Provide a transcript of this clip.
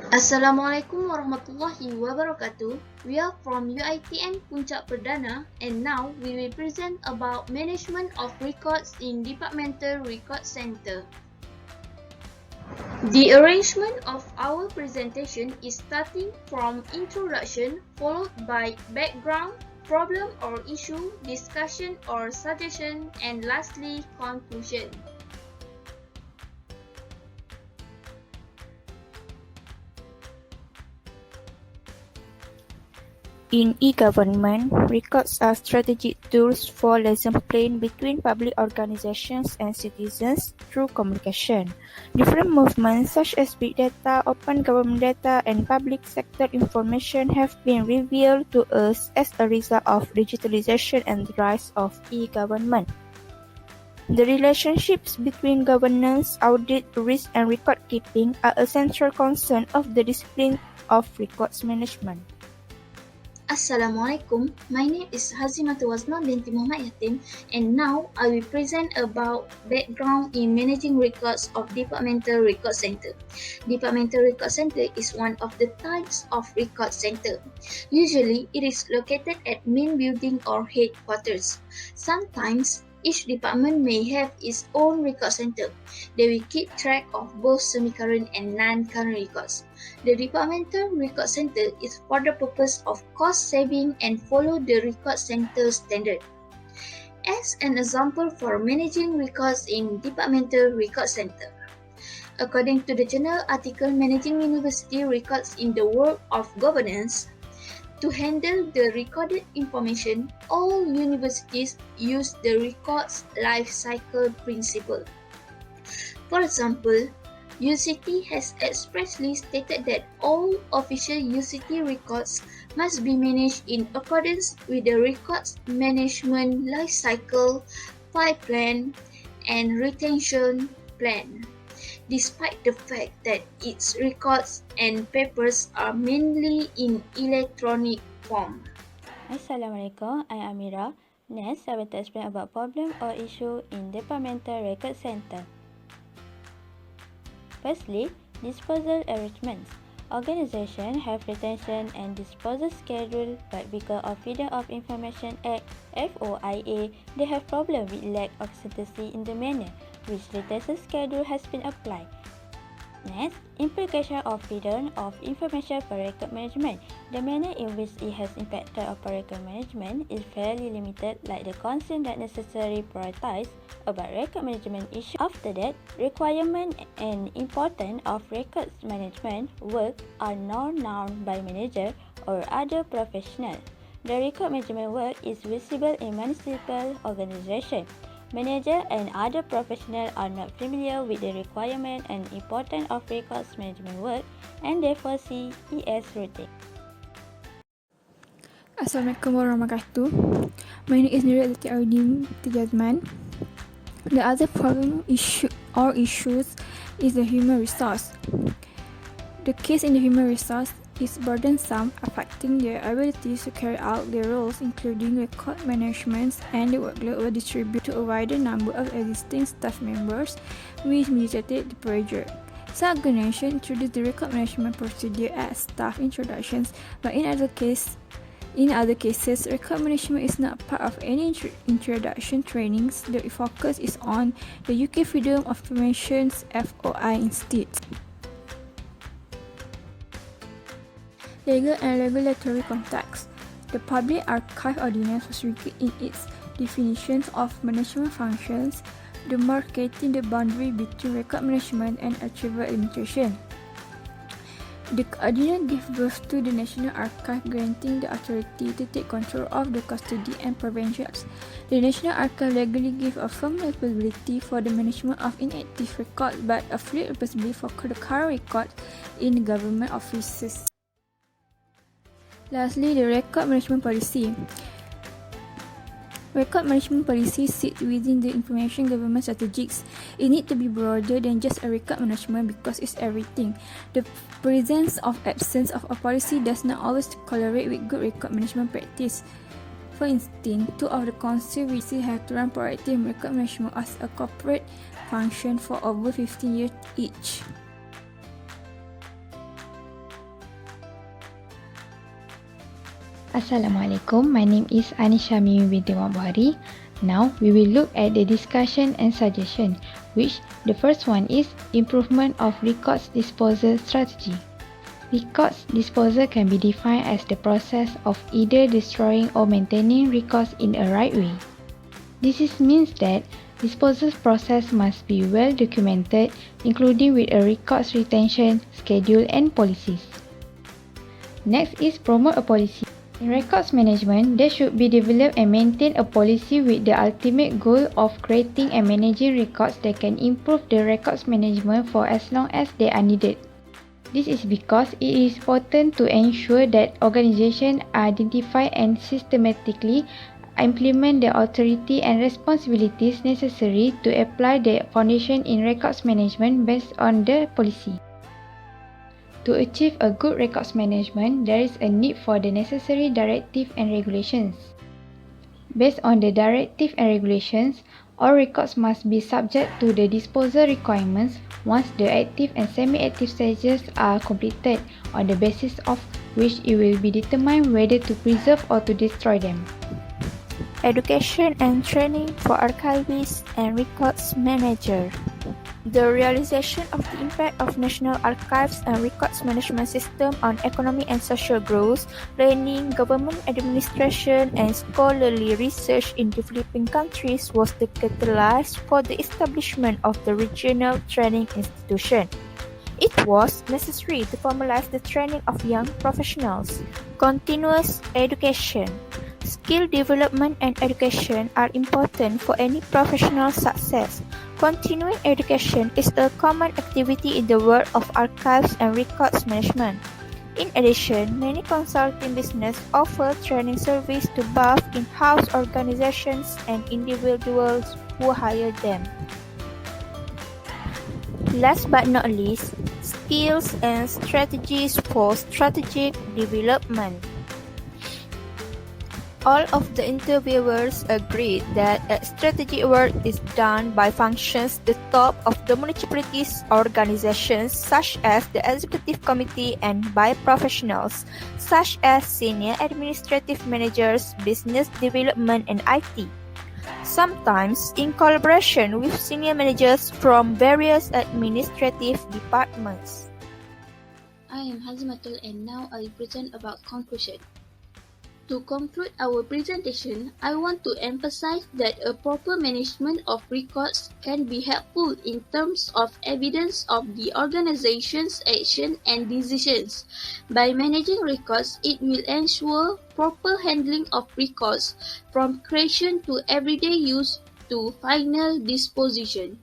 Assalamualaikum warahmatullahi wabarakatuh. We are from UITM PUNCAK PERDANA and now we will present about management of records in Departmental Record Center. The arrangement of our presentation is starting from introduction followed by background, problem or issue, discussion or suggestion, and lastly conclusion. In e-government, records are strategic tools for lesson planning between public organizations and citizens through communication. Different movements such as big data, open government data, and public sector information have been revealed to us as a result of digitalization and the rise of e-government. The relationships between governance, audit, risk, and record keeping are a central concern of the discipline of records management. Assalamualaikum, my name is Hazimatul binti Muhamad Yatim, and now I will present about background in managing records of Departmental Record Center. Departmental Record Center is one of the types of record center. Usually, it is located at main building or headquarters. Sometimes, each department may have its own record center. They will keep track of both semi-current and non-current records. The Departmental Record Center is for the purpose of cost saving and follow the record center standard. As an example for managing records in Departmental Record Center, according to the journal article Managing University Records in the World of Governance, to handle the recorded information, all universities use the records life cycle principle. For example, UCT has expressly stated that all official UCT records must be managed in accordance with the records management life cycle, pipeline, and retention plan, despite the fact that its records and papers are mainly in electronic form. Assalamualaikum, I am Amira. Next, I will explain about problem or issue in Departmental Record Center. Firstly, disposal arrangements. Organizations have retention and disposal schedule, but because of Freedom of Information Act (FOIA), they have problem with lack of certainty in the manner which retention schedule has been applied. Next, implication of Freedom of Information for record management. The manner in which it has impacted upon record management is fairly limited, like the concern that necessary prioritize about record management issue. After that, requirement and importance of records management work are not known by manager or other professional. The record management work is visible in municipal organization. Manager and other professionals are not familiar with the requirement and importance of records management work and therefore see it as routine. Assalamualaikum warahmatullahi wabarakatuh. My name is Nur Attasnim, Jazman. The other problem issues is the human resource. The case in the human resource is burdensome, affecting their abilities to carry out their roles, including record management, and the workload will distribute to a wider number of existing staff members, which mitigated the pressure. Some organizations introduce the record management procedure as staff introductions, but in other cases, record management is not part of any introduction trainings. The focus is on the UK Freedom of Information (FOI) instead. Legal and regulatory context. The Public Archive Ordinance was reviewed in its definitions of management functions, demarcating the boundary between record management and archival administration. The ordinance gave birth to the National Archive, granting the authority to take control of the custody and prevention. The National Archive legally gave a firm responsibility for the management of inactive records, but a fluid responsibility for the current records in government offices. Lastly, the record management policy. Record management policy sits within the information government strategies. It needs to be broader than just a record management because it's everything. The presence or absence of a policy does not always correlate with good record management practice. For instance, two of the council which have run proactive record management as a corporate function for over 15 years each. Assalamualaikum, my name is Syamimi binti Bohari. Now we will look at the discussion and suggestion, which the first one is improvement of records disposal strategy. Records disposal can be defined as the process of either destroying or maintaining records in a right way. This means that disposal process must be well documented, including with a records retention schedule and policies. Next is promote a policy. In records management, there should be developed and maintained a policy with the ultimate goal of creating and managing records that can improve the records management for as long as they are needed. This is because it is important to ensure that organizations identify and systematically implement the authority and responsibilities necessary to apply the foundation in records management based on the policy. To achieve a good records management, there is a need for the necessary directive and regulations. Based on the directive and regulations, all records must be subject to the disposal requirements once the active and semi-active stages are completed, on the basis of which it will be determined whether to preserve or to destroy them. Education and training for archivists and records manager. The realization of the impact of National Archives and Records Management System on economic and social growth, learning, government administration, and scholarly research in developing countries was the catalyst for the establishment of the regional training institution. It was necessary to formalize the training of young professionals. Continuous education. Skill development and education are important for any professional success. Continuing education is a common activity in the world of archives and records management. In addition, many consulting businesses offer training service to both in-house organizations and individuals who hire them. Last but not least, skills and strategies for strategic development. All of the interviewers agreed that strategic work is done by functions at the top of the municipalities organizations such as the executive committee and by professionals such as senior administrative managers, business development and IT. Sometimes in collaboration with senior managers from various administrative departments. I am Hazimatul and now I will present about conclusion. To conclude our presentation, I want to emphasize that a proper management of records can be helpful in terms of evidence of the organization's action and decisions. By managing records, it will ensure proper handling of records from creation to everyday use to final disposition.